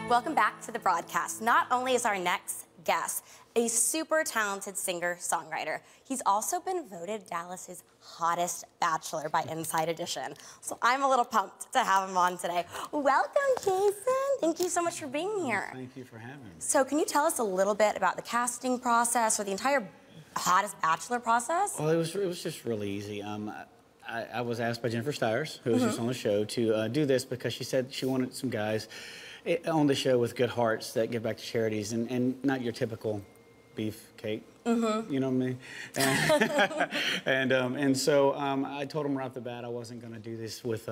Welcome back to the broadcast. Not only is our next guest a super talented singer-songwriter, he's also been voted Dallas's hottest bachelor by Inside Edition. So I'm a little pumped to have him on today. Welcome, Jason. Thank you so much for being here. Thank you for having me. So can you tell us a little bit about the casting process or the entire hottest bachelor process? Well, it was just really easy. I was asked by Jennifer Stiers, who was just on the show, to do this because she said she wanted some guys on the show with good hearts that give back to charities and not your typical beef cake. You know what I mean? And so I told them right off the bat I wasn't going to do this with.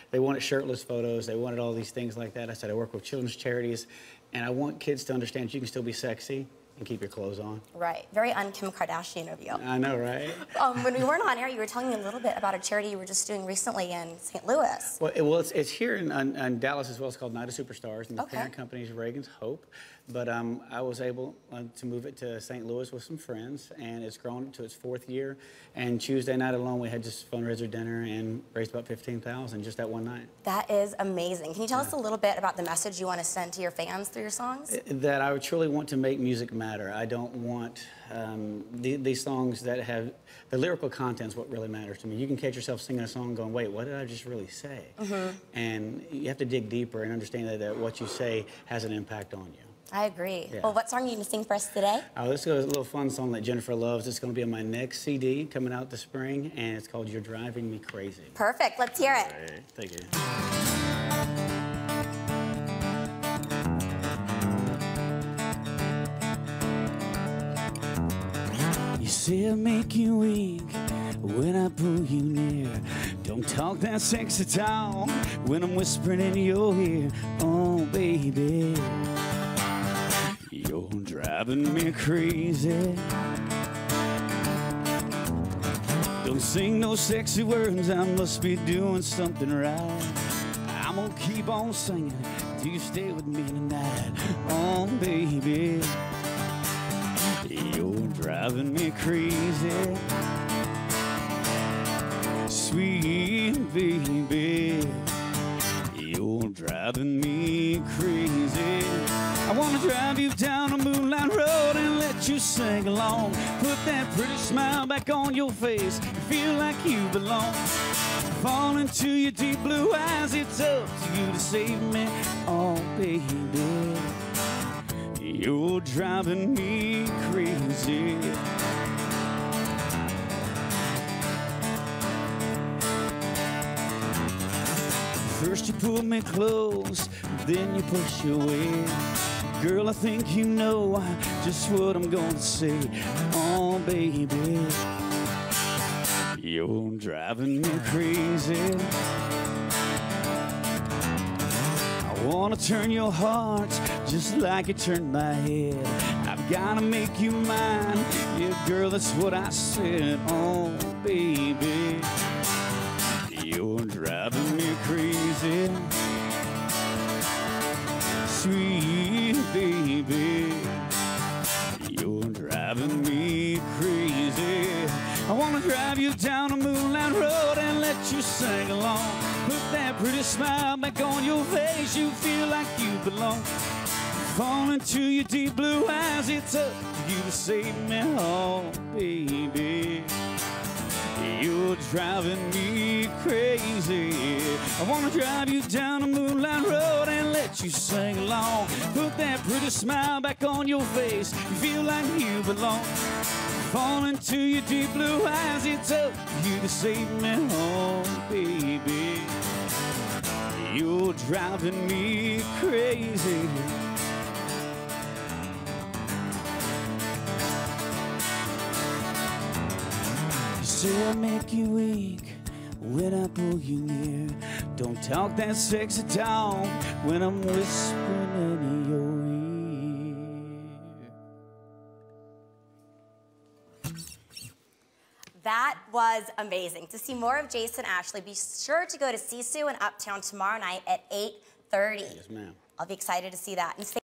They wanted shirtless photos. They wanted all these things like that. I said I work with children's charities, and I want kids to understand you can still be sexy and keep your clothes on. Right. Very un-Kim Kardashian of you. I know, right? When we weren't on air, you were telling me a little bit about a charity you were just doing recently in St. Louis. Well, it's here in Dallas as well. It's called Night of Superstars, and the parent company is Reagan's Hope. But I was able to move it to St. Louis with some friends, and it's grown to its 4th year. And Tuesday night alone, we had just fundraiser dinner and raised about $15,000 just that one night. That is amazing. Can you tell us a little bit about the message you want to send to your fans through your songs? That I truly want to make music matter. I don't want these songs that have the lyrical content's what really matters to me. You can catch yourself singing a song going, wait, what did I just really say? And you have to dig deeper and understand that what you say has an impact on you. I agree. Yeah. Well, what song are you going to sing for us today? Let's go with a little fun song that Jennifer loves. It's going to be on my next CD coming out this spring, and it's called You're Driving Me Crazy. Perfect. Let's hear it. All right. Thank you. You say I make you weak when I pull you near. Don't talk that sexy talk when I'm whispering in your ear. Oh, baby, you're driving me crazy. Don't sing no sexy words, I must be doing something right. I'm gonna keep on singing till you stay with me tonight. Oh, baby, you're driving me crazy. Sweet baby, you're driving me crazy. I wanna drive you down a moonlight road and let you sing along. Put that pretty smile back on your face, feel like you belong. Fall into your deep blue eyes, it's up to you to save me. Oh, baby, you're driving me crazy. First you pull me close, then you push away. Girl, I think you know just what I'm gonna say. Oh, baby, you're driving me crazy. I wanna turn your heart just like you turned my head. I've gotta make you mine. Yeah, girl, that's what I said. Oh, baby, you're driving me crazy. Sweet baby, you're driving me crazy. I wanna drive you down a moonlight road and let you sing along. Put that pretty smile back on your face, you feel like you belong. Fall into your deep blue eyes, it's up to you to save me. Oh, baby, you're driving me crazy. I wanna drive you down a moonlight road and let you sing along. Put that pretty smile back on your face, you feel like you belong. Fall into your deep blue eyes, it's up to you to save me. Oh, baby, you're driving me crazy. Say I make you weak when I pull you near. Don't talk that sexy talk when I'm whispering in your ear. That was amazing. To see more of Jason Ashley, be sure to go to Sisu in Uptown tomorrow night at 8:30. Yes, ma'am. I'll be excited to see that. And stay